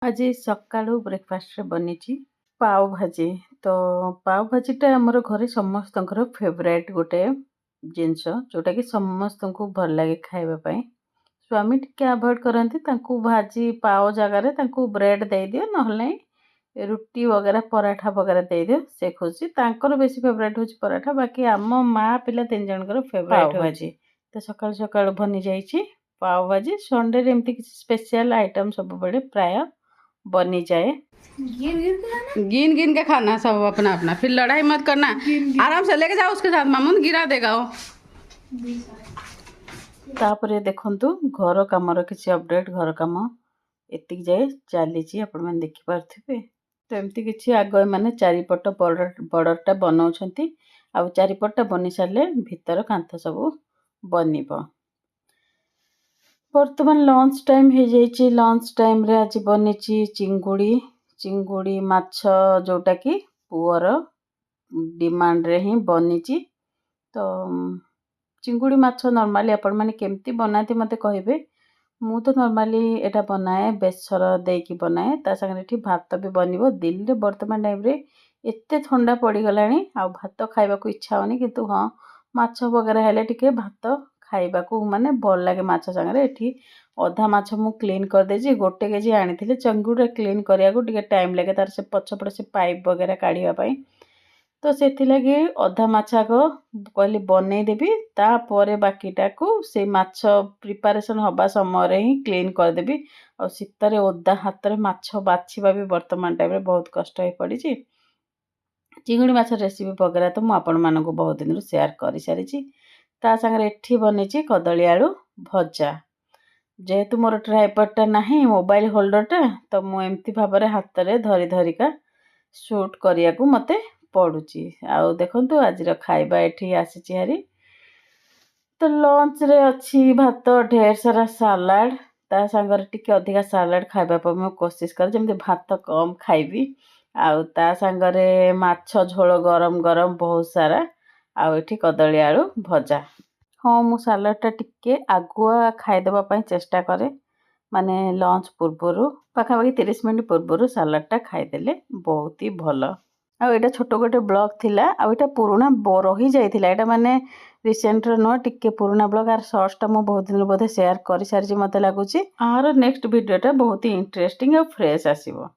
आज सकाळु ब्रेकफास्ट रे बनीची पाव भाजी। तो पाव भाजीटा आमर घरे समस्तंकर फेवरेट गोटे जिनस जोटा कि समस्त को भल लगे खाइबा पई। स्वामी टिके अवॉइड करंती तांको भाजी पाव जगार तांको ब्रेड दे दियो नहले रुटी वगैरह पराठा वगैरह दे दियो से खुशी तांकर बेसी फेवरेट होची पराठा। बाकी आम माँ पिला तीन जनकर फेवरेट भाजी। तो सकाळ सकाळ बनी जाईची पाव भाजी। संडे रे एमती किसी स्पेशल आइटम सब बड़े प्राय बनी जाए। गिन गिन के खाना सब अपना अपना, फिर लड़ाई मत करना। आराम से लेके जाओ उसके साथ, मामून गिरा देगा वो। तापरे देखंतु घर कामर किसी अपडेट घर काम एतिक जाए चली आपण मैंने देखि पारथिबे। तो एमती किसी आग माने चारिपट बॉर्डरटा बनाउछंती आ चारिपटटा बनी सारले भीतर कांथ सब बनिबो। बर्तमान लंच टाइम हो जाइए। लंच टाइम रे आज बनीची चिंगुड़ी माछ जोटा कि पुअर डिमांड रे ही बनीची। तो चिंगुड़ी माछ नॉर्मली आपण माने केमती बनाती मते कहिबे। मु तो नॉर्मली एटा बनाए बेसर देकी बनाए ता संगे एठी भात भी बनिबो। दिल्ली रे वर्तमान टाइम रे एते ठंडा पड़ी गलानी आ भात खाइबा को इच्छा होनी, किंतु हां माछ वगैरह हेले टिके भात खाइबा को माने भल लागे। माछ संगे एठी अधा माछ मु क्लीन कर देजी। गोटे केजी आनी चिंगुड़ी क्लीन करिया को टिके टाइम लगे तार से पछपड़ से पाइप वगैरह काढ़िया पाई। तो से लगे अधा माछा को कहली बनै देबी, तापर बाकीटा को से माछ प्रिपरेशन हवा समय ही क्लीन कर देबी। और शीतरे ओदा हाथ रे माछ बाछिबा भी वर्तमान टाइम रे बहुत कष्ट हो पड़ी। चिंगुड़ी माछ रेसिपी वगैरह तो मु आपण मानको बहुत दिन शेयर कर सारी। ता संगे एठी बनीची कदली आलू भजा। जेहेतु मोर ट्राइपॉडटा नाही मोबाइल होल्डरटा, तो मु एमती भाबरे हाथ रे धरी धरिका शूट करिया को मते पड़ुची। आउ देखंतु आज खाइबा एठी आसीची हारी। तो लंच रे अच्छी भात ढेर सारा सलाड ता संगर टिके अधिका सलाड खाइबा पर मु कोशिश कर जेमते भात कम खाइबी। आउ ता संगरे माछ झोल गरम गरम बहुत सारा। आउ एठी कदली आलू भजा। हाँ मु सलाडटा टिके आगुआ खाइदेबा पई चेष्टा करे, माने लंच पूर्वरु पाखापाखि 30 मिनट पूर्वरु सलाडटा खाइदेले बहुत ही भल। आ एटा छोट गोटे ब्लॉग थिला। आ एटा पुराना रही जाइथिला। एटा माने रिसेंट रो न टिके पुराना ब्लॉग। आर शॉर्ट्सटा मु बहुत दिन बोधे शेयर कर सारी मते लागुची। आर नेक्स्ट वीडियोटा बहुत ही इंटरेस्टिंग और फ्रेश आसीबो।